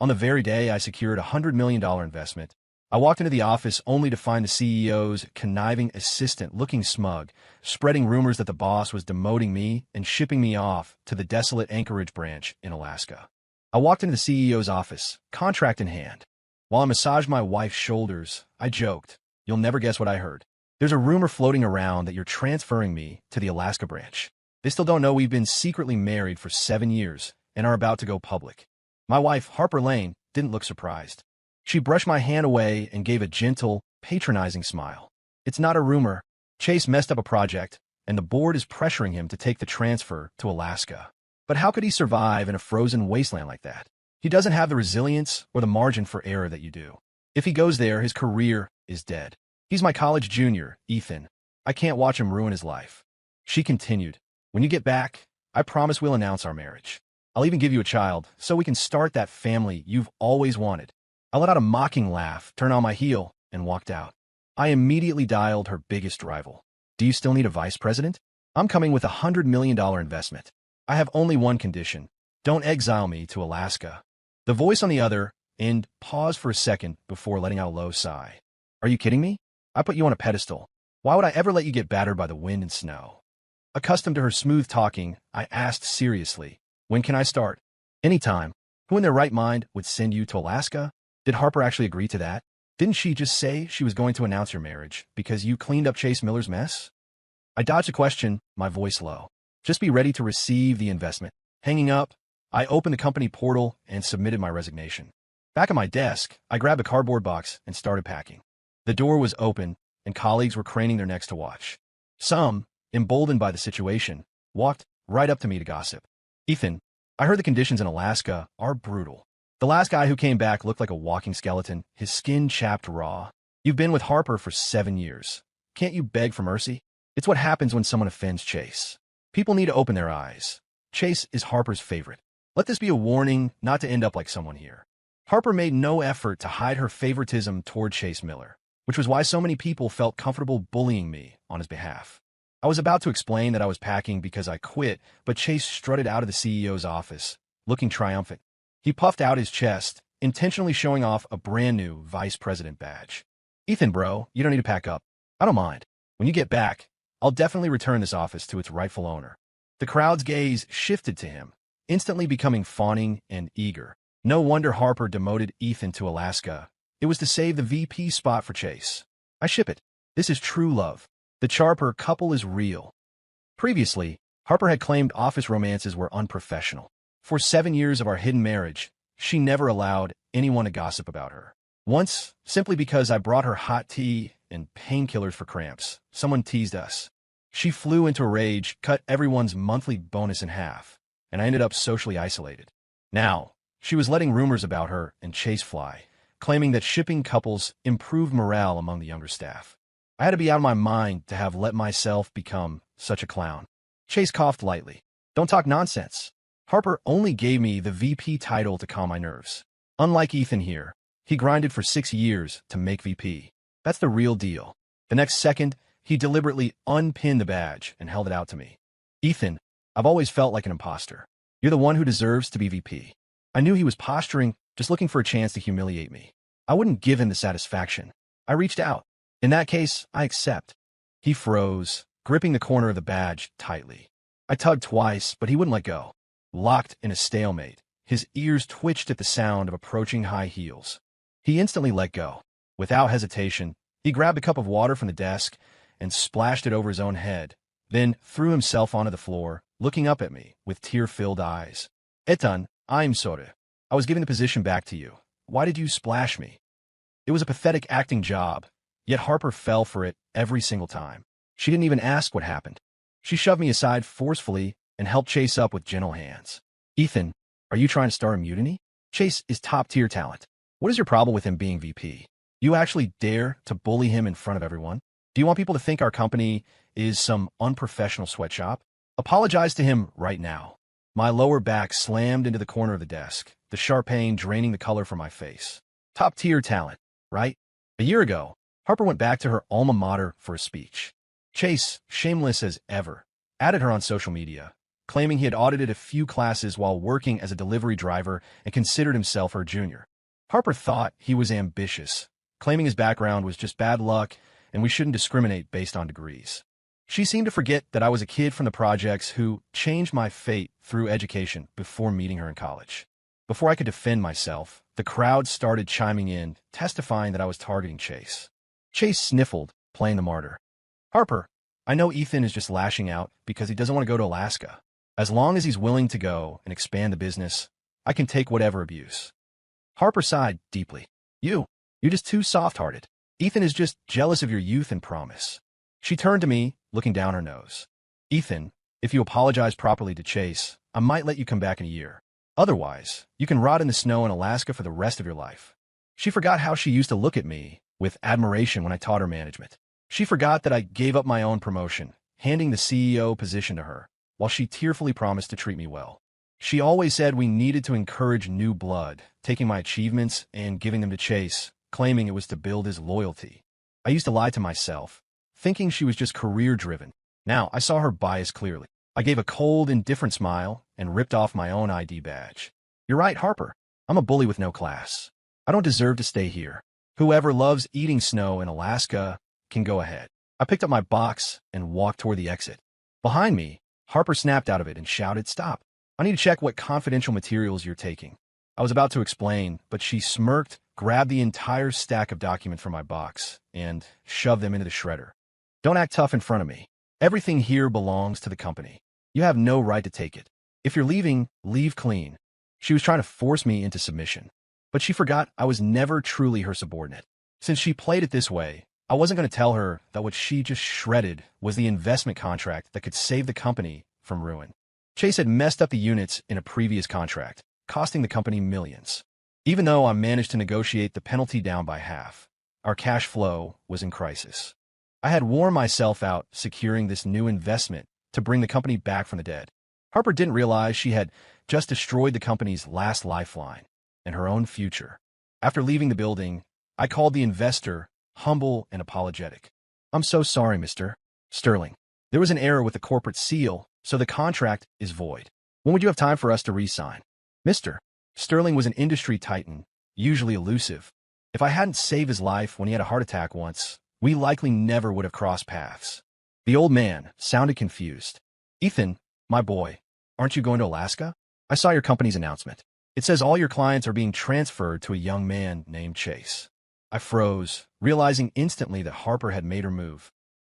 On the very day I secured a $100 million investment, I walked into the office only to find the CEO's conniving assistant looking smug, spreading rumors that the boss was demoting me and shipping me off to the desolate Anchorage branch in Alaska. I walked into the CEO's office, contract in hand. While I massaged my wife's shoulders, I joked, "You'll never guess what I heard. There's a rumor floating around that you're transferring me to the Alaska branch. They still don't know we've been secretly married for 7 years and are about to go public." My wife, Harper Lane, didn't look surprised. She brushed my hand away and gave a gentle, patronizing smile. "It's not a rumor. Chase messed up a project, and the board is pressuring him to take the transfer to Alaska. But how could he survive in a frozen wasteland like that? He doesn't have the resilience or the margin for error that you do. If he goes there, his career is dead. He's my college junior, Ethan. I can't watch him ruin his life." She continued, "When you get back, I promise we'll announce our marriage. I'll even give you a child so we can start that family you've always wanted." I let out a mocking laugh, turned on my heel, and walked out. I immediately dialed her biggest rival. "Do you still need a vice president? I'm coming with a $100 million investment. I have only one condition. Don't exile me to Alaska." The voice on the other end paused for a second before letting out a low sigh. "Are you kidding me? I put you on a pedestal. Why would I ever let you get battered by the wind and snow?" Accustomed to her smooth talking, I asked seriously, "When can I start?" "Anytime. Who in their right mind would send you to Alaska?" "Did Harper actually agree to that? Didn't she just say she was going to announce your marriage because you cleaned up Chase Miller's mess?" I dodged the question, my voice low. "Just be ready to receive the investment." Hanging up, I opened the company portal and submitted my resignation. Back at my desk, I grabbed a cardboard box and started packing. The door was open, and colleagues were craning their necks to watch. Some, emboldened by the situation, walked right up to me to gossip. "Ethan, I heard the conditions in Alaska are brutal. The last guy who came back looked like a walking skeleton, his skin chapped raw. You've been with Harper for 7 years. Can't you beg for mercy? It's what happens when someone offends Chase. People need to open their eyes. Chase is Harper's favorite. Let this be a warning not to end up like someone here." Harper made no effort to hide her favoritism toward Chase Miller, which was why so many people felt comfortable bullying me on his behalf. I was about to explain that I was packing because I quit, but Chase strutted out of the CEO's office, looking triumphant. He puffed out his chest, intentionally showing off a brand new vice president badge. "Ethan, bro, you don't need to pack up. I don't mind. When you get back, I'll definitely return this office to its rightful owner." The crowd's gaze shifted to him, instantly becoming fawning and eager. No wonder Harper demoted Ethan to Alaska. It was to save the VP spot for Chase. I ship it. This is true love. The Charper couple is real. Previously, Harper had claimed office romances were unprofessional. For 7 years of our hidden marriage, she never allowed anyone to gossip about her. Once, simply because I brought her hot tea and painkillers for cramps, someone teased us. She flew into a rage, cut everyone's monthly bonus in half, and I ended up socially isolated. Now, she was letting rumors about her and Chase fly, claiming that shipping couples improved morale among the younger staff. I had to be out of my mind to have let myself become such a clown. Chase coughed lightly. "Don't talk nonsense. Harper only gave me the VP title to calm my nerves. Unlike Ethan here, he grinded for 6 years to make VP. That's the real deal." The next second, he deliberately unpinned the badge and held it out to me. "Ethan, I've always felt like an imposter. You're the one who deserves to be VP." I knew he was posturing, just looking for a chance to humiliate me. I wouldn't give him the satisfaction. I reached out. "In that case, I accept." He froze, gripping the corner of the badge tightly. I tugged twice, but he wouldn't let go. Locked in a stalemate, his ears twitched at the sound of approaching high heels. He instantly let go. Without hesitation, he grabbed a cup of water from the desk and splashed it over his own head, then threw himself onto the floor, looking up at me with tear-filled eyes. "Ethan, I'm sorry. I was giving the position back to you. Why did you splash me?" It was a pathetic acting job, yet Harper fell for it every single time. She didn't even ask what happened. She shoved me aside forcefully and helped Chase up with gentle hands. "Ethan, are you trying to start a mutiny? Chase is top-tier talent. What is your problem with him being VP? You actually dare to bully him in front of everyone? Do you want people to think our company is some unprofessional sweatshop? Apologize to him right now." My lower back slammed into the corner of the desk, the sharp pain draining the color from my face. Top-tier talent, right? A year ago, Harper went back to her alma mater for a speech. Chase, shameless as ever, added her on social media, claiming he had audited a few classes while working as a delivery driver and considered himself her junior. Harper thought he was ambitious, claiming his background was just bad luck and we shouldn't discriminate based on degrees. She seemed to forget that I was a kid from the projects who changed my fate through education before meeting her in college. Before I could defend myself, the crowd started chiming in, testifying that I was targeting Chase. Chase sniffled, playing the martyr. Harper, I know Ethan is just lashing out because he doesn't want to go to Alaska. As long as he's willing to go and expand the business, I can take whatever abuse. Harper sighed deeply. You're just too soft-hearted. Ethan is just jealous of your youth and promise. She turned to me, looking down her nose. Ethan, if you apologize properly to Chase, I might let you come back in a year. Otherwise, you can rot in the snow in Alaska for the rest of your life. She forgot how she used to look at me with admiration when I taught her management. She forgot that I gave up my own promotion, handing the CEO position to her, while she tearfully promised to treat me well. She always said we needed to encourage new blood, taking my achievements and giving them to Chase, claiming it was to build his loyalty. I used to lie to myself, thinking she was just career-driven. Now, I saw her bias clearly. I gave a cold, indifferent smile and ripped off my own ID badge. You're right, Harper. I'm a bully with no class. I don't deserve to stay here. Whoever loves eating snow in Alaska can go ahead. I picked up my box and walked toward the exit. Behind me, Harper snapped out of it and shouted, Stop. I need to check what confidential materials you're taking. I was about to explain, but she smirked, grabbed the entire stack of documents from my box, and shoved them into the shredder. Don't act tough in front of me. Everything here belongs to the company. You have no right to take it. If you're leaving, leave clean. She was trying to force me into submission. But she forgot I was never truly her subordinate. Since she played it this way, I wasn't going to tell her that what she just shredded was the investment contract that could save the company from ruin. Chase had messed up the units in a previous contract, costing the company millions. Even though I managed to negotiate the penalty down by half, our cash flow was in crisis. I had worn myself out securing this new investment to bring the company back from the dead. Harper didn't realize she had just destroyed the company's last lifeline and her own future. After leaving the building, I called the investor, humble and apologetic. I'm so sorry, Mr. Sterling. There was an error with the corporate seal, so the contract is void. When would you have time for us to re-sign? Mr. Sterling was an industry titan, usually elusive. If I hadn't saved his life when he had a heart attack once, we likely never would have crossed paths. The old man sounded confused. Ethan, my boy, aren't you going to Alaska? I saw your company's announcement. It says all your clients are being transferred to a young man named Chase. I froze, realizing instantly that Harper had made her move.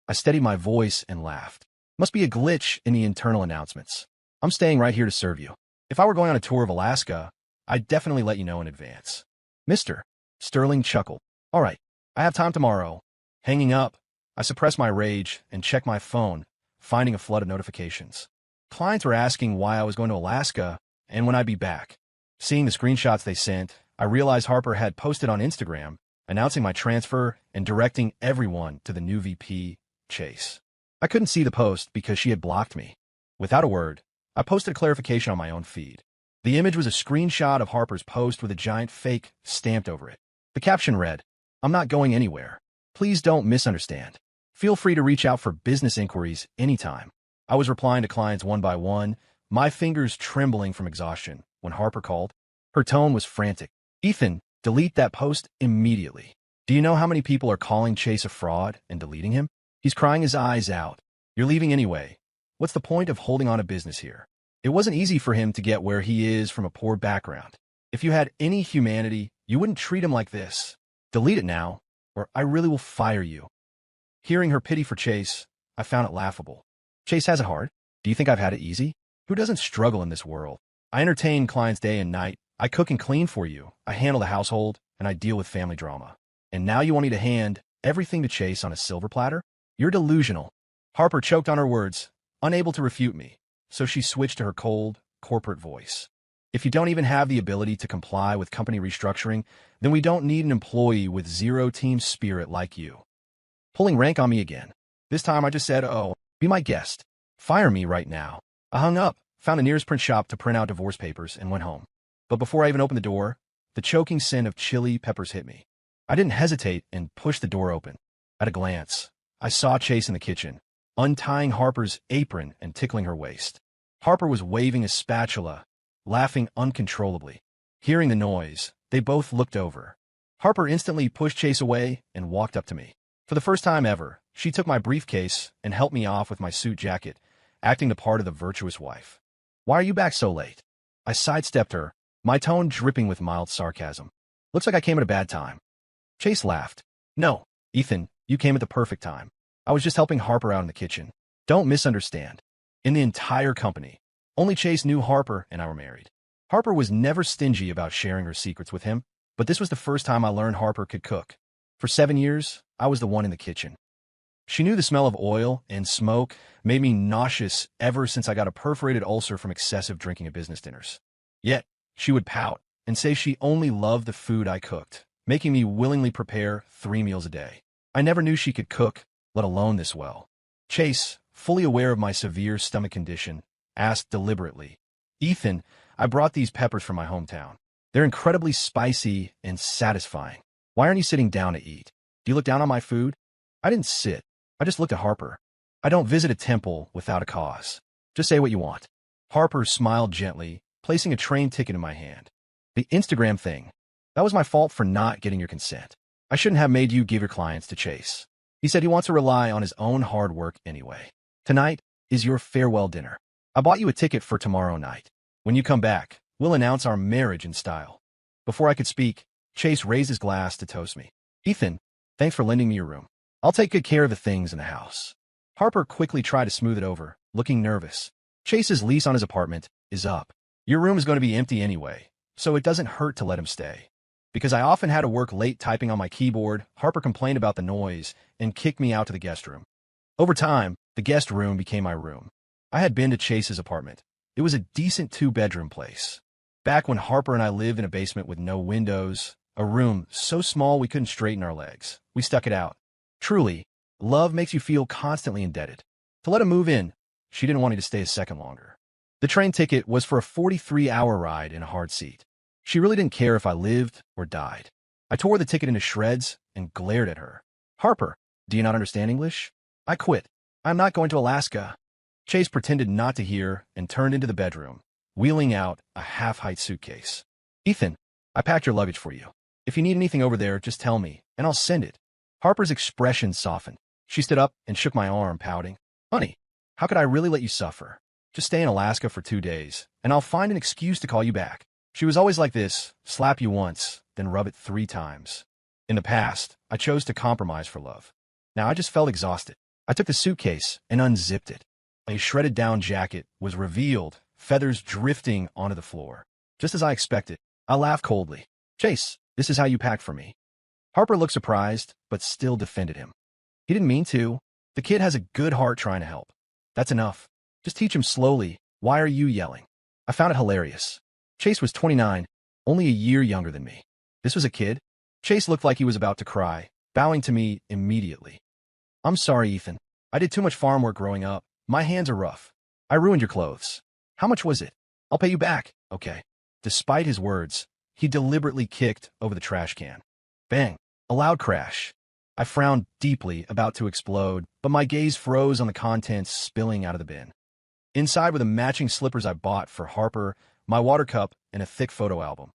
I steadied my voice and laughed. Must be a glitch in the internal announcements. I'm staying right here to serve you. If I were going on a tour of Alaska, I'd definitely let you know in advance. Mr. Sterling chuckled. All right, I have time tomorrow. Hanging up, I suppressed my rage and checked my phone, finding a flood of notifications. Clients were asking why I was going to Alaska and when I'd be back. Seeing the screenshots they sent, I realized Harper had posted on Instagram, announcing my transfer and directing everyone to the new VP, Chase. I couldn't see the post because she had blocked me. Without a word, I posted a clarification on my own feed. The image was a screenshot of Harper's post with a giant fake stamped over it. The caption read, I'm not going anywhere. Please don't misunderstand. Feel free to reach out for business inquiries anytime. I was replying to clients one by one, my fingers trembling from exhaustion, when Harper called. Her tone was frantic. Ethan, delete that post immediately. Do you know how many people are calling Chase a fraud and deleting him? He's crying his eyes out. You're leaving anyway. What's the point of holding on to business here? It wasn't easy for him to get where he is from a poor background. If you had any humanity, you wouldn't treat him like this. Delete it now, or I really will fire you. Hearing her pity for Chase, I found it laughable. Chase has a heart. Do you think I've had it easy? Who doesn't struggle in this world? I entertain clients day and night. I cook and clean for you. I handle the household, and I deal with family drama. And now you want me to hand everything to Chase on a silver platter? You're delusional. Harper choked on her words, unable to refute me, so she switched to her cold, corporate voice. If you don't even have the ability to comply with company restructuring, then we don't need an employee with zero team spirit like you. Pulling rank on me again. This time I just said, oh, be my guest. Fire me right now. I hung up, found the nearest print shop to print out divorce papers, and went home. But before I even opened the door, the choking scent of chili peppers hit me. I didn't hesitate and pushed the door open. At a glance, I saw Chase in the kitchen, untying Harper's apron and tickling her waist. Harper was waving a spatula, laughing uncontrollably. Hearing the noise, they both looked over. Harper instantly pushed Chase away and walked up to me. For the first time ever, she took my briefcase and helped me off with my suit jacket, acting the part of the virtuous wife. "Why are you back so late?" I sidestepped her, my tone dripping with mild sarcasm. "Looks like I came at a bad time." Chase laughed. "No, Ethan, you came at the perfect time. I was just helping Harper out in the kitchen. Don't misunderstand. In the entire company, only Chase knew Harper and I were married. Harper was never stingy about sharing her secrets with him, but this was the first time I learned Harper could cook. For 7 years, I was the one in the kitchen. She knew the smell of oil and smoke made me nauseous ever since I got a perforated ulcer from excessive drinking at business dinners. Yet, she would pout and say she only loved the food I cooked, making me willingly prepare 3 meals a day. I never knew she could cook, let alone this well. Chase, fully aware of my severe stomach condition, asked deliberately, "Ethan, I brought these peppers from my hometown. They're incredibly spicy and satisfying. Why aren't you sitting down to eat? Do you look down on my food?" I didn't sit. I just looked at Harper. I don't visit a temple without a cause. Just say what you want. Harper smiled gently, placing a train ticket in my hand. "The Instagram thing. That was my fault for not getting your consent. I shouldn't have made you give your clients to Chase. He said he wants to rely on his own hard work anyway. Tonight is your farewell dinner. I bought you a ticket for tomorrow night. When you come back, we'll announce our marriage in style." Before I could speak, Chase raised his glass to toast me. "Ethan, thanks for lending me your room. I'll take good care of the things in the house." Harper quickly tried to smooth it over, looking nervous. "Chase's lease on his apartment is up. Your room is going to be empty anyway, so it doesn't hurt to let him stay." Because I often had to work late typing on my keyboard, Harper complained about the noise and kicked me out to the guest room. Over time, the guest room became my room. I had been to Chase's apartment. It was a decent 2-bedroom place. Back when Harper and I lived in a basement with no windows, a room so small we couldn't straighten our legs. We stuck it out. Truly, love makes you feel constantly indebted. To let him move in, she didn't want me to stay a second longer. The train ticket was for a 43-hour ride in a hard seat. She really didn't care if I lived or died. I tore the ticket into shreds and glared at her. "Harper, do you not understand English? I quit. I'm not going to Alaska." Chase pretended not to hear and turned into the bedroom, wheeling out a half-height suitcase. "Ethan, I packed your luggage for you. If you need anything over there, just tell me, and I'll send it." Harper's expression softened. She stood up and shook my arm, pouting. "Honey, how could I really let you suffer? Just stay in Alaska for 2 days, and I'll find an excuse to call you back." She was always like this, slap you once, then rub it 3 times. In the past, I chose to compromise for love. Now I just felt exhausted. I took the suitcase and unzipped it. A shredded down jacket was revealed, feathers drifting onto the floor. Just as I expected, I laughed coldly. "Chase, this is how you pack for me." Harper looked surprised, but still defended him. "He didn't mean to. The kid has a good heart trying to help. That's enough. Just teach him slowly. Why are you yelling?" I found it hilarious. Chase was 29, only a year younger than me. This was a kid? Chase looked like he was about to cry, bowing to me immediately. "I'm sorry, Ethan. I did too much farm work growing up. My hands are rough. I ruined your clothes. How much was it? I'll pay you back, okay?" Despite his words, he deliberately kicked over the trash can. Bang! A loud crash. I frowned deeply, about to explode, but my gaze froze on the contents spilling out of the bin. Inside were the matching slippers I bought for Harper, my water cup, and a thick photo album.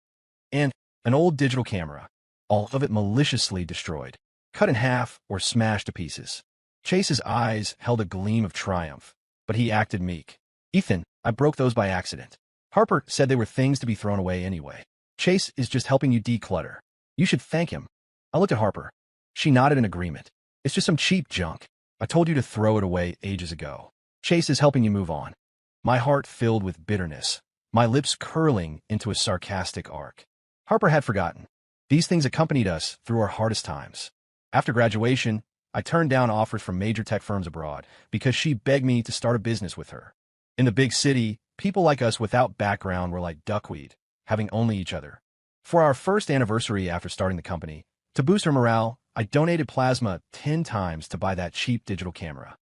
And an old digital camera, all of it maliciously destroyed, cut in half or smashed to pieces. Chase's eyes held a gleam of triumph, but he acted meek. "Ethan, I broke those by accident. Harper said they were things to be thrown away anyway. Chase is just helping you declutter. You should thank him." I looked at Harper. She nodded in agreement. "It's just some cheap junk. I told you to throw it away ages ago. Chase is helping you move on." My heart filled with bitterness, my lips curling into a sarcastic arc. Harper had forgotten. These things accompanied us through our hardest times. After graduation, I turned down offers from major tech firms abroad because she begged me to start a business with her. In the big city, people like us without background were like duckweed, having only each other. For our first anniversary after starting the company, to boost her morale, I donated plasma 10 times to buy that cheap digital camera.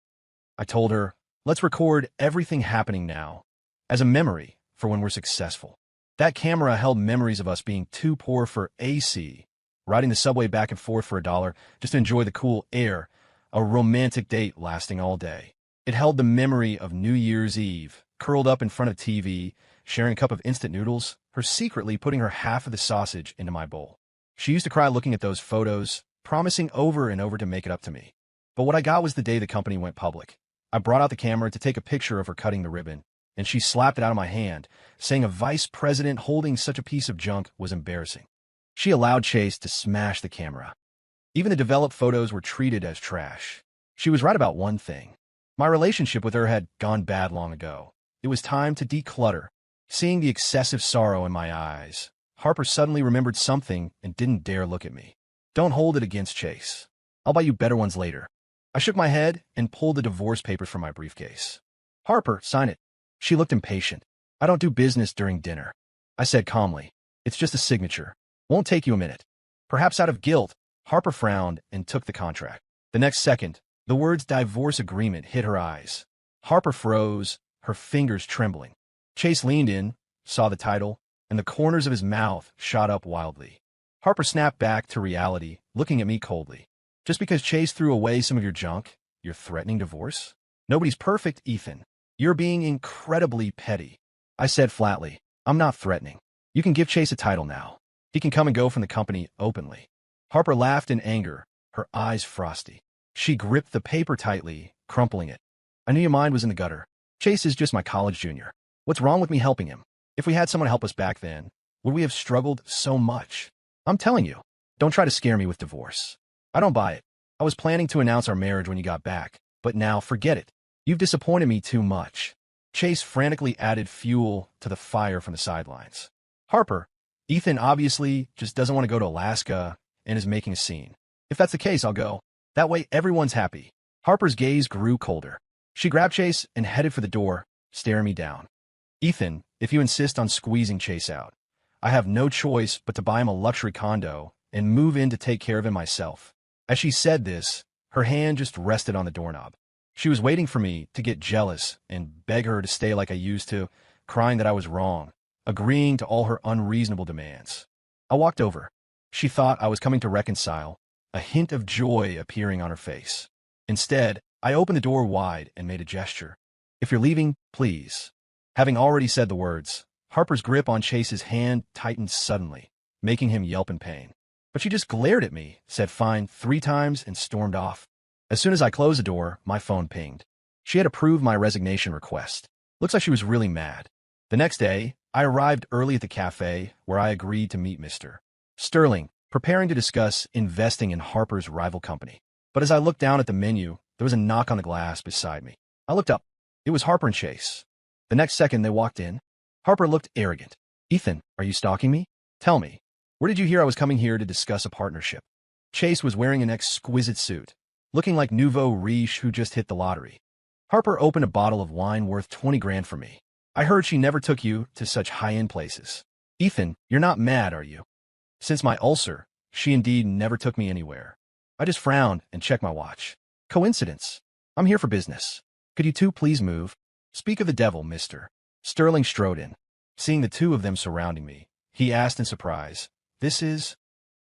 I told her, "Let's record everything happening now, as a memory for when we're successful." That camera held memories of us being too poor for AC, riding the subway back and forth for $1 just to enjoy the cool air, a romantic date lasting all day. It held the memory of New Year's Eve, curled up in front of TV, sharing a cup of instant noodles, her secretly putting her half of the sausage into my bowl. She used to cry looking at those photos, promising over and over to make it up to me. But what I got was the day the company went public. I brought out the camera to take a picture of her cutting the ribbon, and she slapped it out of my hand, saying a vice president holding such a piece of junk was embarrassing. She allowed Chase to smash the camera. Even the developed photos were treated as trash. She was right about one thing. My relationship with her had gone bad long ago. It was time to declutter. Seeing the excessive sorrow in my eyes, Harper suddenly remembered something and didn't dare look at me. Don't hold it against Chase. I'll buy you better ones later. I shook my head and pulled the divorce papers from my briefcase. Harper, sign it. She looked impatient. I don't do business during dinner. I said calmly. It's just a signature. Won't take you a minute. Perhaps out of guilt, Harper frowned and took the contract. The next second, the words divorce agreement hit her eyes. Harper froze, her fingers trembling. Chase leaned in, saw the title, and the corners of his mouth shot up wildly. Harper snapped back to reality, looking at me coldly. Just because Chase threw away some of your junk, you're threatening divorce? Nobody's perfect, Ethan. You're being incredibly petty. I said flatly, I'm not threatening. You can give Chase a title now. He can come and go from the company openly. Harper laughed in anger, her eyes frosty. She gripped the paper tightly, crumpling it. I knew your mind was in the gutter. Chase is just my college junior. What's wrong with me helping him? If we had someone help us back then, would we have struggled so much? I'm telling you, don't try to scare me with divorce. I don't buy it. I was planning to announce our marriage when you got back, but now forget it. You've disappointed me too much. Chase frantically added fuel to the fire from the sidelines. Harper, Ethan obviously just doesn't want to go to Alaska and is making a scene. If that's the case, I'll go. That way everyone's happy. Harper's gaze grew colder. She grabbed Chase and headed for the door, staring me down. Ethan, if you insist on squeezing Chase out, I have no choice but to buy him a luxury condo and move in to take care of him myself. As she said this, her hand just rested on the doorknob. She was waiting for me to get jealous and beg her to stay like I used to, crying that I was wrong, agreeing to all her unreasonable demands. I walked over. She thought I was coming to reconcile, a hint of joy appearing on her face. Instead, I opened the door wide and made a gesture. If you're leaving, please. Having already said the words, Harper's grip on Chase's hand tightened suddenly, making him yelp in pain. But she just glared at me, said fine 3 times, and stormed off. As soon as I closed the door, my phone pinged. She had approved my resignation request. Looks like she was really mad. The next day, I arrived early at the cafe, where I agreed to meet Mr. Sterling, preparing to discuss investing in Harper's rival company. But as I looked down at the menu, there was a knock on the glass beside me. I looked up. It was Harper and Chase. The next second, they walked in. Harper looked arrogant. Ethan, are you stalking me? Tell me, where did you hear I was coming here to discuss a partnership? Chase was wearing an exquisite suit, looking like nouveau riche who just hit the lottery. Harper opened a bottle of wine worth 20 grand for me. I heard she never took you to such high-end places. Ethan, you're not mad, are you? Since my ulcer, she indeed never took me anywhere. I just frowned and checked my watch. Coincidence. I'm here for business. Could you two please move? Speak of the devil, Mr. Sterling strode in. Seeing the two of them surrounding me, he asked in surprise, This is?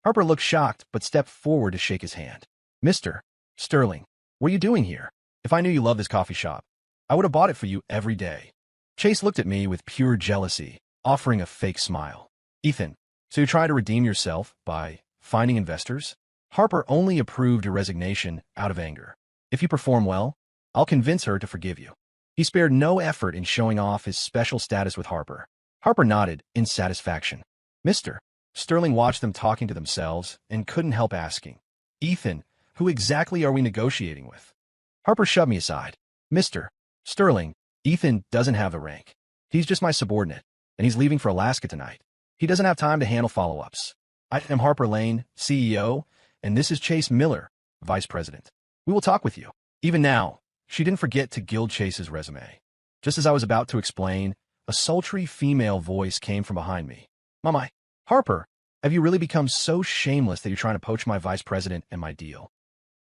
Harper looked shocked but stepped forward to shake his hand. Mr. Sterling, what are you doing here? If I knew you loved this coffee shop, I would have bought it for you every day. Chase looked at me with pure jealousy, offering a fake smile. Ethan, so you're trying to redeem yourself by finding investors? Harper only approved your resignation out of anger. If you perform well, I'll convince her to forgive you. He spared no effort in showing off his special status with Harper. Harper nodded in satisfaction. Mr. Sterling watched them talking to themselves and couldn't help asking, Ethan, who exactly are we negotiating with? Harper shoved me aside. Mr. Sterling, Ethan doesn't have the rank. He's just my subordinate, and he's leaving for Alaska tonight. He doesn't have time to handle follow-ups. I am Harper Lane, CEO, and this is Chase Miller, Vice President. We will talk with you. Even now, she didn't forget to gild Chase's resume. Just as I was about to explain, a sultry female voice came from behind me. Mama, Harper, have you really become so shameless that you're trying to poach my vice president and my deal?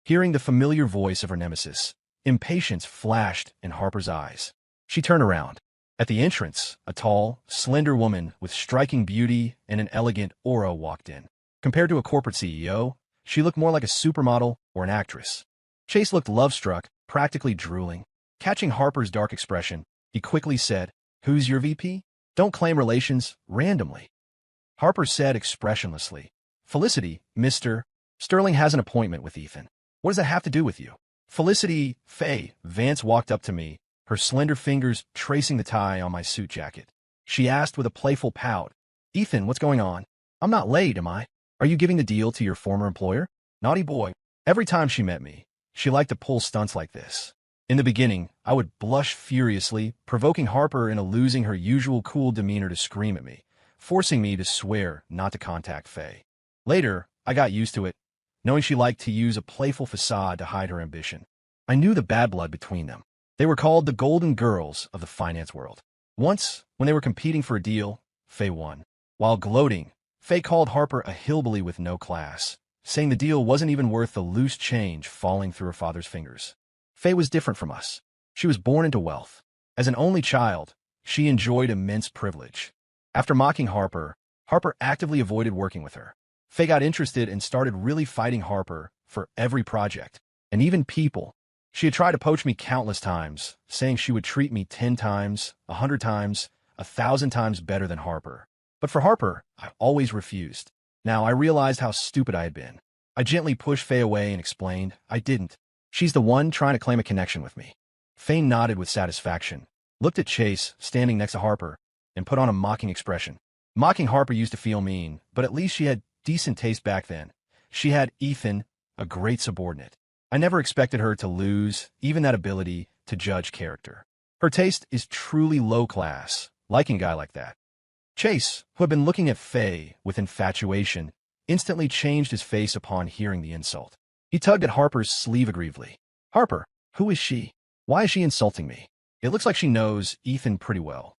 Hearing the familiar voice of her nemesis, impatience flashed in Harper's eyes. She turned around. At the entrance, a tall, slender woman with striking beauty and an elegant aura walked in. Compared to a corporate CEO, she looked more like a supermodel or an actress. Chase looked love-struck, practically drooling. Catching Harper's dark expression, He quickly said, "Who's your VP? Don't claim relations randomly." Harper said expressionlessly, "Felicity, Mr. Sterling has an appointment with Ethan. What does that have to do with you?" "Felicity, Faye." Vance walked up to me, her slender fingers tracing the tie on my suit jacket. She asked with a playful pout, "Ethan, what's going on? I'm not late, am I? Are you giving the deal to your former employer?" Naughty boy. Every time she met me, she liked to pull stunts like this. In the beginning, I would blush furiously, provoking Harper into losing her usual cool demeanor to scream at me, forcing me to swear not to contact Faye. Later, I got used to it, knowing she liked to use a playful facade to hide her ambition. I knew the bad blood between them. They were called the Golden Girls of the finance world. Once, when they were competing for a deal, Faye won. While gloating, Faye called Harper a hillbilly with no class, saying the deal wasn't even worth the loose change falling through her father's fingers. Faye was different from us. She was born into wealth. As an only child, she enjoyed immense privilege. After mocking Harper, Harper actively avoided working with her. Faye got interested and started really fighting Harper for every project, and even people. She had tried to poach me countless times, saying she would treat me 10 times, 100 times, 1,000 times better than Harper. But for Harper, I always refused. Now I realized how stupid I had been. I gently pushed Faye away and explained, "I didn't. She's the one trying to claim a connection with me." Faye nodded with satisfaction, looked at Chase, standing next to Harper, and put on a mocking expression. Mocking Harper used to feel mean, but at least she had decent taste back then. She had Ethan, a great subordinate. I never expected her to lose even that ability to judge character. Her taste is truly low class, liking a guy like that. Chase, who had been looking at Faye with infatuation, instantly changed his face upon hearing the insult. He tugged at Harper's sleeve aggrievedly. "Harper, who is she? Why is she insulting me? It looks like she knows Ethan pretty well."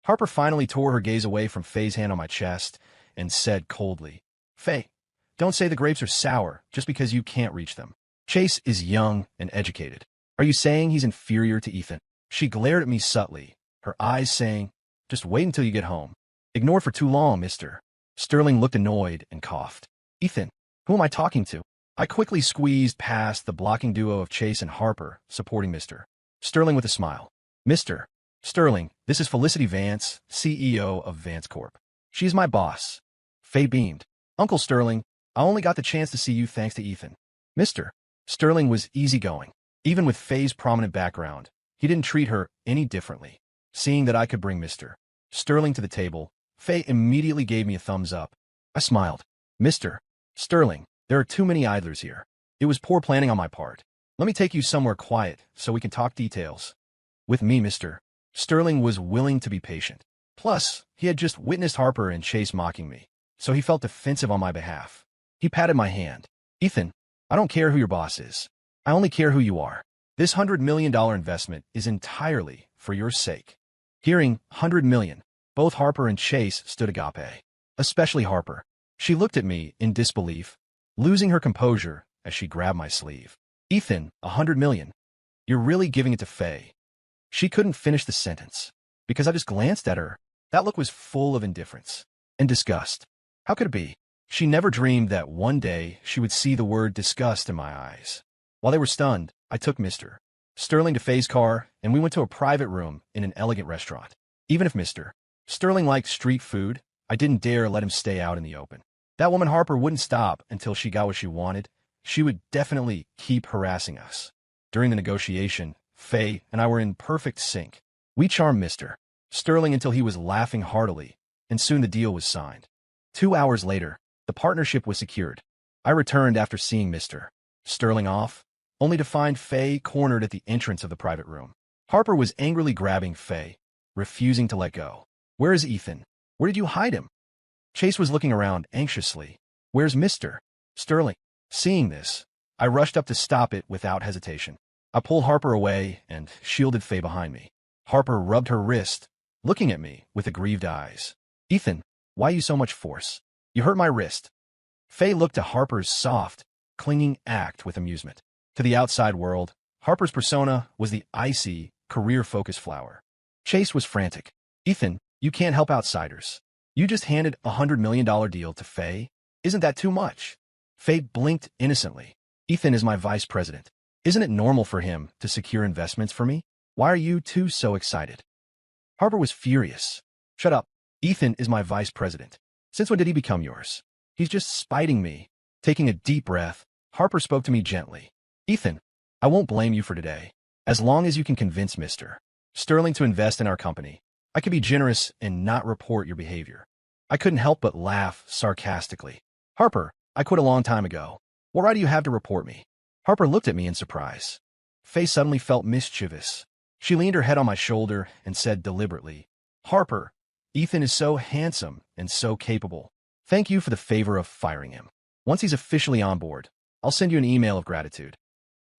Harper finally tore her gaze away from Faye's hand on my chest and said coldly, "Faye, don't say the grapes are sour just because you can't reach them. Chase is young and educated. Are you saying he's inferior to Ethan?" She glared at me subtly, her eyes saying, "Just wait until you get home. Ignored for too long, mister." Sterling looked annoyed and coughed. "Ethan, who am I talking to?" I quickly squeezed past the blocking duo of Chase and Harper, supporting Mr. Sterling with a smile. "Mr. Sterling, this is Felicity Vance, CEO of Vance Corp. She's my boss." Faye beamed. "Uncle Sterling, I only got the chance to see you thanks to Ethan." Mr. Sterling was easygoing. Even with Faye's prominent background, he didn't treat her any differently. Seeing that I could bring Mr. Sterling to the table, Faye immediately gave me a thumbs up. I smiled. "Mr. Sterling, there are too many idlers here. It was poor planning on my part. Let me take you somewhere quiet so we can talk details." With me, Mr. Sterling was willing to be patient. Plus, he had just witnessed Harper and Chase mocking me, so he felt defensive on my behalf. He patted my hand. "Ethan, I don't care who your boss is. I only care who you are. This $100 million investment is entirely for your sake." Hearing $100 million, both Harper and Chase stood agape. Especially Harper. She looked at me in disbelief, losing her composure as she grabbed my sleeve. "Ethan, $100 million. You're really giving it to Faye." She couldn't finish the sentence, because I just glanced at her. That look was full of indifference and disgust. How could it be? She never dreamed that one day she would see the word disgust in my eyes. While they were stunned, I took Mr. Sterling to Faye's car, and we went to a private room in an elegant restaurant. Even if Mr. Sterling liked street food, I didn't dare let him stay out in the open. That woman Harper wouldn't stop until she got what she wanted. She would definitely keep harassing us. During the negotiation, Faye and I were in perfect sync. We charmed Mr. Sterling until he was laughing heartily, and soon the deal was signed. 2 hours later, the partnership was secured. I returned after seeing Mr. Sterling off, only to find Faye cornered at the entrance of the private room. Harper was angrily grabbing Faye, refusing to let go. "Where is Ethan? Where did you hide him?" Chase was looking around anxiously. "Where's Mr. Sterling?" Seeing this, I rushed up to stop it without hesitation. I pulled Harper away and shielded Faye behind me. Harper rubbed her wrist, looking at me with aggrieved eyes. "Ethan, why you so much force? You hurt my wrist." Faye looked at Harper's soft, clinging act with amusement. To the outside world, Harper's persona was the icy, career-focused flower. Chase was frantic. "Ethan, you can't help outsiders. You just handed a $100 million deal to Faye. Isn't that too much?" Faye blinked innocently. "Ethan is my vice president. Isn't it normal for him to secure investments for me? Why are you two so excited?" Harper was furious. Shut up. Ethan is my vice president. Since when did he become yours? He's just spiting me. Taking a deep breath, Harper spoke to me gently. Ethan, I won't blame you for today. As long as you can convince Mr. Sterling to invest in our company, I can be generous and not report your behavior. I couldn't help but laugh sarcastically. Harper, I quit a long time ago. What right do you have to report me? Harper looked at me in surprise. Faye suddenly felt mischievous. She leaned her head on my shoulder and said deliberately, Harper, Ethan is so handsome and so capable. Thank you for the favor of firing him. Once he's officially on board, I'll send you an email of gratitude.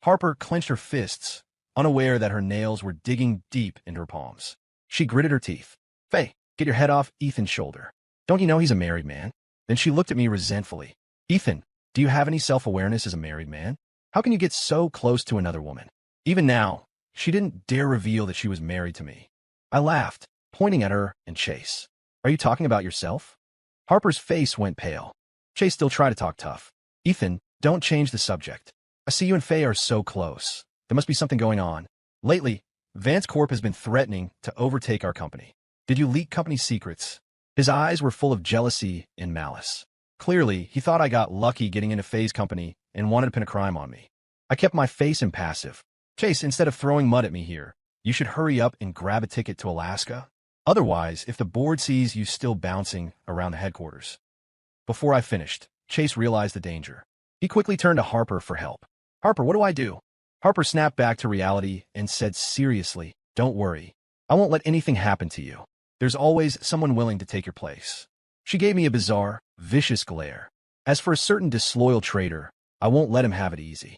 Harper clenched her fists, unaware that her nails were digging deep into her palms. She gritted her teeth. Faye, get your head off Ethan's shoulder. Don't you know he's a married man? Then she looked at me resentfully. Ethan, do you have any self-awareness as a married man? How can you get so close to another woman? Even now, she didn't dare reveal that she was married to me. I laughed, pointing at her and Chase. Are you talking about yourself? Harper's face went pale. Chase still tried to talk tough. Ethan, don't change the subject. I see you and Faye are so close. There must be something going on. Lately, Vance Corp has been threatening to overtake our company. Did you leak company secrets? His eyes were full of jealousy and malice. Clearly, he thought I got lucky getting into Faye's company and wanted to pin a crime on me. I kept my face impassive. Chase, instead of throwing mud at me here, you should hurry up and grab a ticket to Alaska. Otherwise, if the board sees you still bouncing around the headquarters. Before I finished, Chase realized the danger. He quickly turned to Harper for help. Harper, what do I do? Harper snapped back to reality and said seriously, don't worry. I won't let anything happen to you. There's always someone willing to take your place. She gave me a bizarre, vicious glare. As for a certain disloyal traitor, I won't let him have it easy.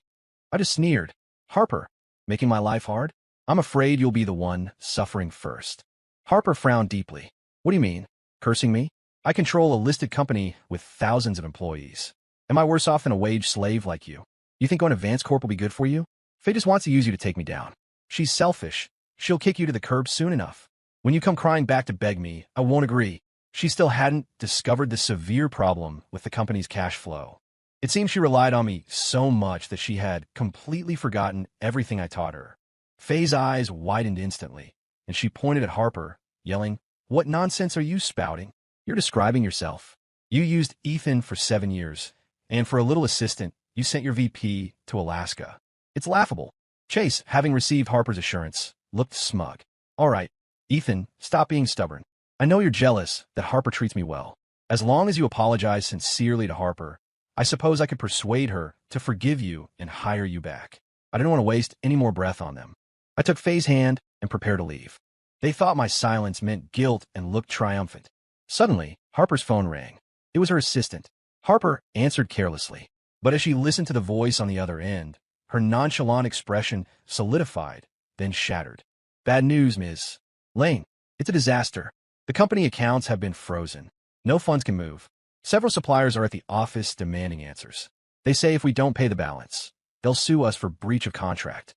I just sneered. Harper, making my life hard? I'm afraid you'll be the one suffering first. Harper frowned deeply. What do you mean? Cursing me? I control a listed company with thousands of employees. Am I worse off than a wage slave like you? You think going to Vance Corp will be good for you? Faye just wants to use you to take me down. She's selfish. She'll kick you to the curb soon enough. When you come crying back to beg me, I won't agree. She still hadn't discovered the severe problem with the company's cash flow. It seemed she relied on me so much that she had completely forgotten everything I taught her. Faye's eyes widened instantly, and she pointed at Harper, yelling, What nonsense are you spouting? You're describing yourself. You used Ethan for 7 years, and for a little assistant, you sent your VP to Alaska. It's laughable. Chase, having received Harper's assurance, looked smug. All right, Ethan, stop being stubborn. I know you're jealous that Harper treats me well. As long as you apologize sincerely to Harper, I suppose I could persuade her to forgive you and hire you back. I didn't want to waste any more breath on them. I took Faye's hand and prepared to leave. They thought my silence meant guilt and looked triumphant. Suddenly, Harper's phone rang. It was her assistant. Harper answered carelessly, but as she listened to the voice on the other end, her nonchalant expression solidified, then shattered. Bad news, Ms. Lane. It's a disaster. The company accounts have been frozen. No funds can move. Several suppliers are at the office demanding answers. They say if we don't pay the balance, they'll sue us for breach of contract.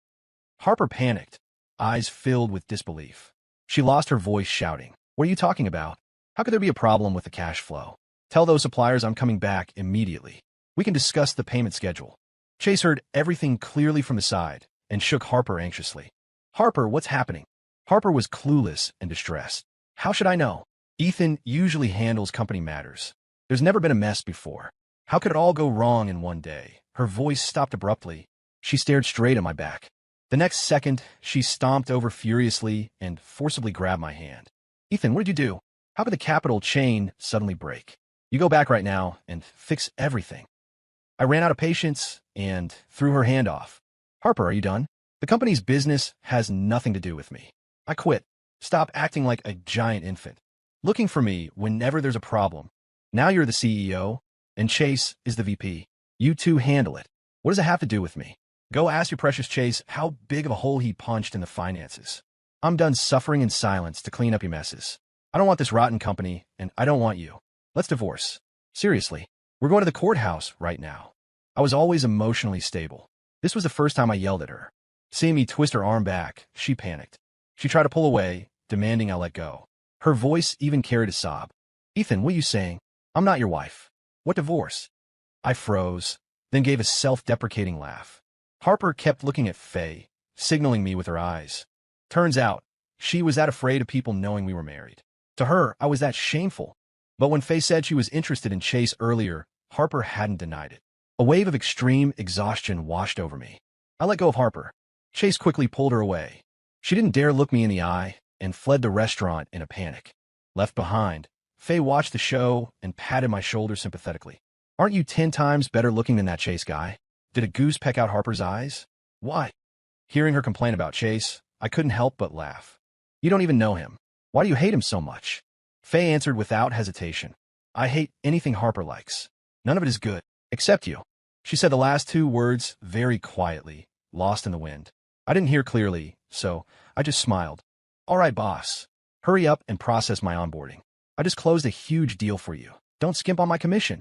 Harper panicked, eyes filled with disbelief. She lost her voice shouting, What are you talking about? How could there be a problem with the cash flow? Tell those suppliers I'm coming back immediately. We can discuss the payment schedule. Chase heard everything clearly from the side and shook Harper anxiously. Harper, what's happening? Harper was clueless and distressed. How should I know? Ethan usually handles company matters. There's never been a mess before. How could it all go wrong in one day? Her voice stopped abruptly. She stared straight at my back. The next second, she stomped over furiously and forcibly grabbed my hand. Ethan, what did you do? How could the capital chain suddenly break? You go back right now and fix everything. I ran out of patience and threw her hand off. Harper, are you done? The company's business has nothing to do with me. I quit. Stop acting like a giant infant. Looking for me whenever there's a problem. Now you're the CEO, and Chase is the VP. You two handle it. What does it have to do with me? Go ask your precious Chase how big of a hole he punched in the finances. I'm done suffering in silence to clean up your messes. I don't want this rotten company, and I don't want you. Let's divorce. Seriously, we're going to the courthouse right now. I was always emotionally stable. This was the first time I yelled at her. Seeing me twist her arm back, she panicked. She tried to pull away, demanding I let go. Her voice even carried a sob. Ethan, what are you saying? I'm not your wife. What divorce? I froze, then gave a self-deprecating laugh. Harper kept looking at Faye, signaling me with her eyes. Turns out, She was that afraid of people knowing we were married. To her, I was that shameful. But when Faye said she was interested in Chase earlier, Harper hadn't denied it. A wave of extreme exhaustion washed over me. I let go of Harper. Chase quickly pulled her away. She didn't dare look me in the eye and fled the restaurant in a panic. Left behind, Faye watched the show and patted my shoulder sympathetically. Aren't you 10 times better looking than that Chase guy? Did a goose peck out Harper's eyes? Why? Hearing her complain about Chase, I couldn't help but laugh. You don't even know him. Why do you hate him so much? Faye answered without hesitation. I hate anything Harper likes. None of it is good, except you. She said the last 2 words very quietly, lost in the wind. I didn't hear clearly, so I just smiled. All right, boss. Hurry up and process my onboarding. I just closed a huge deal for you. Don't skimp on my commission.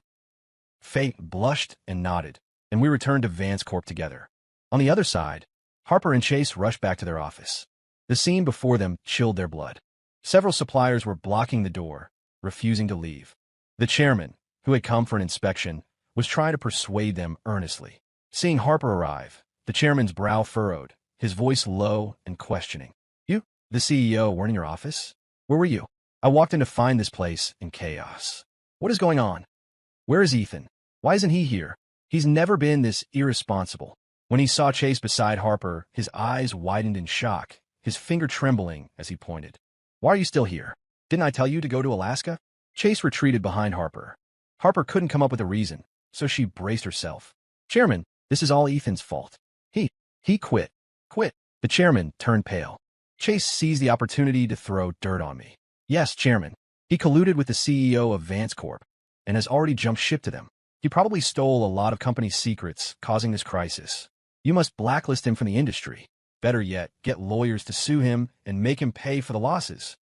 Faye blushed and nodded, and we returned to Vance Corp together. On the other side, Harper and Chase rushed back to their office. The scene before them chilled their blood. Several suppliers were blocking the door, refusing to leave. The chairman, who had come for an inspection, was trying to persuade them earnestly. Seeing Harper arrive, the chairman's brow furrowed, his voice low and questioning. You, the CEO, weren't in your office? Where were you? I walked in to find this place in chaos. What is going on? Where is Ethan? Why isn't he here? He's never been this irresponsible. When he saw Chase beside Harper, his eyes widened in shock, his finger trembling as he pointed. Why are you still here? Didn't I tell you to go to Alaska? Chase retreated behind Harper. Harper couldn't come up with a reason, so she braced herself. Chairman, this is all Ethan's fault. He quit. Quit. The chairman turned pale. Chase seized the opportunity to throw dirt on me. Yes, Chairman. He colluded with the CEO of Vance Corp and has already jumped ship to them. He probably stole a lot of company secrets, causing this crisis. You must blacklist him from the industry. Better yet, get lawyers to sue him and make him pay for the losses.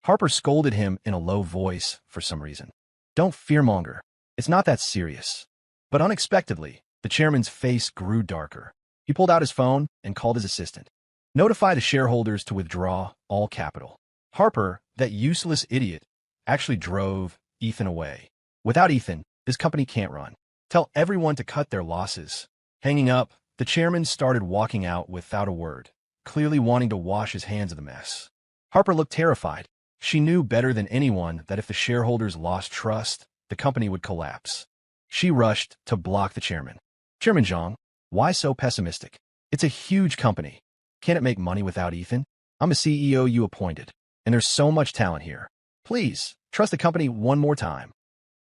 Harper scolded him in a low voice for some reason. Don't fearmonger. It's not that serious. But unexpectedly, the chairman's face grew darker. He pulled out his phone and called his assistant. Notify the shareholders to withdraw all capital. Harper, that useless idiot, actually drove Ethan away. Without Ethan, this company can't run. Tell everyone to cut their losses. Hanging up, the chairman started walking out without a word, clearly wanting to wash his hands of the mess. Harper looked terrified. She knew better than anyone that if the shareholders lost trust, the company would collapse. She rushed to block the chairman. Chairman Zhang, why so pessimistic? It's a huge company. Can't it make money without Ethan? I'm a CEO you appointed, and there's so much talent here. Please, trust the company one more time.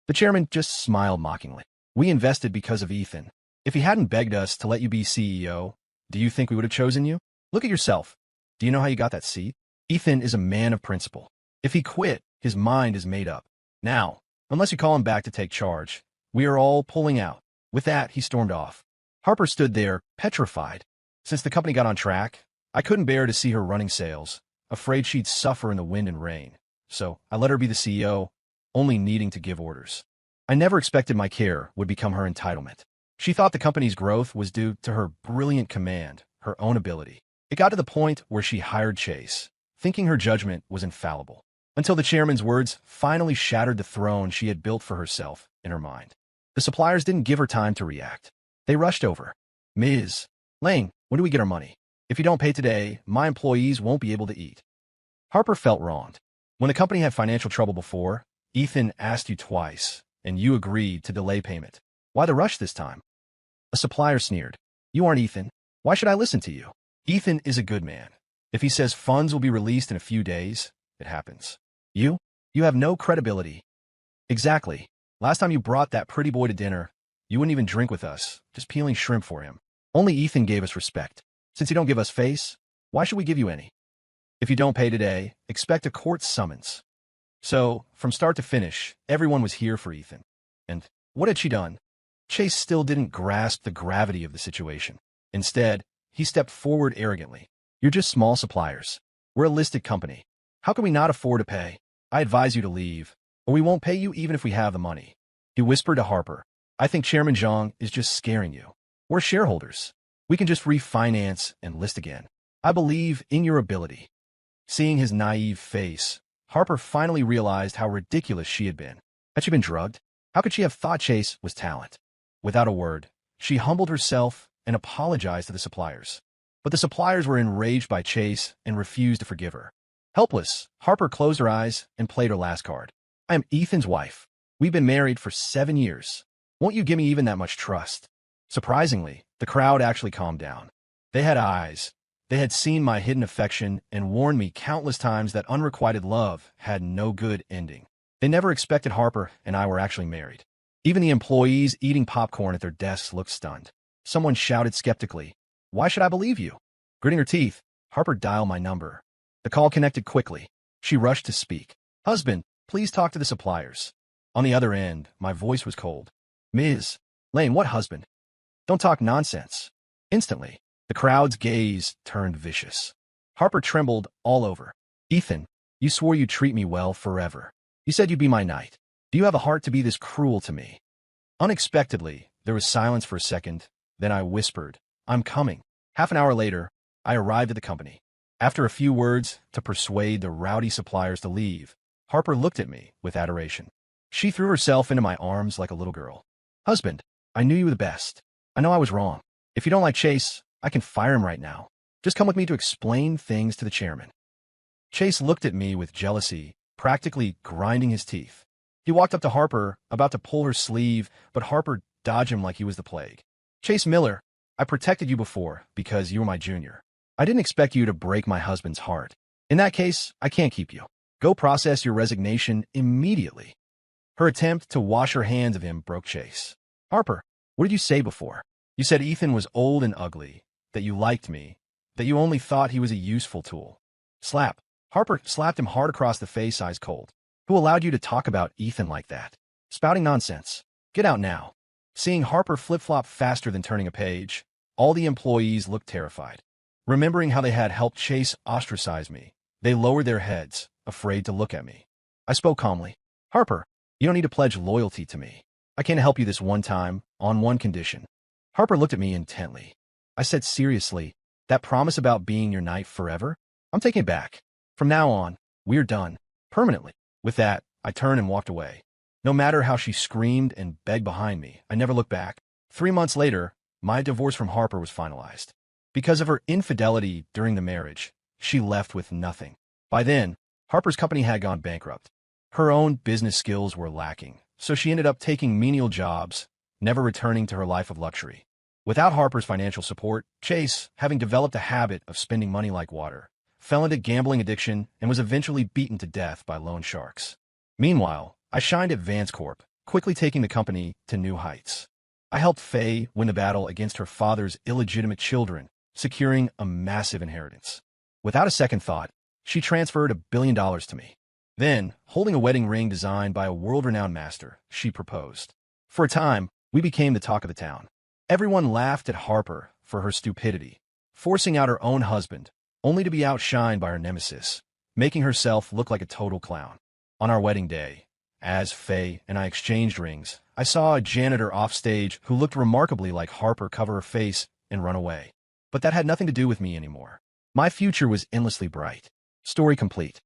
The chairman just smiled mockingly. We invested because of Ethan. If he hadn't begged us to let you be CEO, do you think we would have chosen you? Look at yourself. Do you know how you got that seat? Ethan is a man of principle. If he quit, his mind is made up. Now, unless you call him back to take charge, we are all pulling out. With that, he stormed off. Harper stood there, petrified. Since the company got on track, I couldn't bear to see her running sales, afraid she'd suffer in the wind and rain. So I let her be the CEO, only needing to give orders. I never expected my care would become her entitlement. She thought the company's growth was due to her brilliant command, her own ability. It got to the point where she hired Chase, thinking her judgment was infallible, until the chairman's words finally shattered the throne she had built for herself in her mind. The suppliers didn't give her time to react. They rushed over. Ms. Lang, when do we get our money? If you don't pay today, my employees won't be able to eat. Harper felt wronged. When the company had financial trouble before, Ethan asked you twice, and you agreed to delay payment. Why the rush this time? A supplier sneered. You aren't Ethan. Why should I listen to you? Ethan is a good man. If he says funds will be released in a few days, it happens. You have no credibility. Exactly. Last time you brought that pretty boy to dinner, you wouldn't even drink with us, just peeling shrimp for him. Only Ethan gave us respect. Since you don't give us face, why should we give you any? If you don't pay today, expect a court summons. So, from start to finish, everyone was here for Ethan. And what had she done? Chase still didn't grasp the gravity of the situation. Instead, he stepped forward arrogantly. You're just small suppliers. We're a listed company. How can we not afford to pay? I advise you to leave, or we won't pay you even if we have the money. He whispered to Harper. I think Chairman Zhang is just scaring you. We're shareholders. We can just refinance and list again. I believe in your ability. Seeing his naive face, Harper finally realized how ridiculous she had been. Had she been drugged? How could she have thought Chase was talent? Without a word, she humbled herself and apologized to the suppliers. But the suppliers were enraged by Chase and refused to forgive her. Helpless, Harper closed her eyes and played her last card. I am Ethan's wife. We've been married for 7 years. Won't you give me even that much trust? Surprisingly, the crowd actually calmed down. They had eyes. They had seen my hidden affection and warned me countless times that unrequited love had no good ending. They never expected Harper and I were actually married. Even the employees eating popcorn at their desks looked stunned. Someone shouted skeptically, "Why should I believe you?" Gritting her teeth, Harper dialed my number. The call connected quickly. She rushed to speak. "Husband, please talk to the suppliers." On the other end, my voice was cold. "Ms. Lane, what husband? Don't talk nonsense." Instantly, the crowd's gaze turned vicious. Harper trembled all over. "Ethan, you swore you'd treat me well forever. You said you'd be my knight. Do you have a heart to be this cruel to me?" Unexpectedly, there was silence for a second. Then I whispered, "I'm coming." Half an hour later, I arrived at the company. After a few words to persuade the rowdy suppliers to leave, Harper looked at me with adoration. She threw herself into my arms like a little girl. "Husband, I knew you were the best. I know I was wrong. If you don't like Chase, I can fire him right now. Just come with me to explain things to the chairman." Chase looked at me with jealousy, practically grinding his teeth. He walked up to Harper, about to pull her sleeve, but Harper dodged him like he was the plague. "Chase Miller, I protected you before because you were my junior. I didn't expect you to break my husband's heart. In that case, I can't keep you. Go process your resignation immediately." Her attempt to wash her hands of him broke Chase. "Harper, what did you say before? You said Ethan was old and ugly, that you liked me, that you only thought he was a useful tool." Slap. Harper slapped him hard across the face, eyes cold. "Who allowed you to talk about Ethan like that? Spouting nonsense. Get out now." Seeing Harper flip-flop faster than turning a page, all the employees looked terrified. Remembering how they had helped Chase ostracize me, they lowered their heads, afraid to look at me. I spoke calmly. "Harper, you don't need to pledge loyalty to me. I can't help you this one time, on one condition." Harper looked at me intently. I said seriously, "That promise about being your knight forever? I'm taking it back. From now on, we're done. Permanently." With that, I turned and walked away. No matter how she screamed and begged behind me, I never looked back. 3 months later, my divorce from Harper was finalized. Because of her infidelity during the marriage, she left with nothing. By then, Harper's company had gone bankrupt. Her own business skills were lacking, so she ended up taking menial jobs, never returning to her life of luxury. Without Harper's financial support, Chase, having developed a habit of spending money like water, fell into gambling addiction and was eventually beaten to death by loan sharks. Meanwhile, I shined at Vance Corp, quickly taking the company to new heights. I helped Faye win the battle against her father's illegitimate children, securing a massive inheritance. Without a second thought, she transferred $1 billion to me. Then, holding a wedding ring designed by a world-renowned master, she proposed. For a time, we became the talk of the town. Everyone laughed at Harper for her stupidity, forcing out her own husband, only to be outshined by her nemesis, making herself look like a total clown. On our wedding day, as Faye and I exchanged rings, I saw a janitor offstage who looked remarkably like Harper cover her face and run away. But that had nothing to do with me anymore. My future was endlessly bright. Story complete.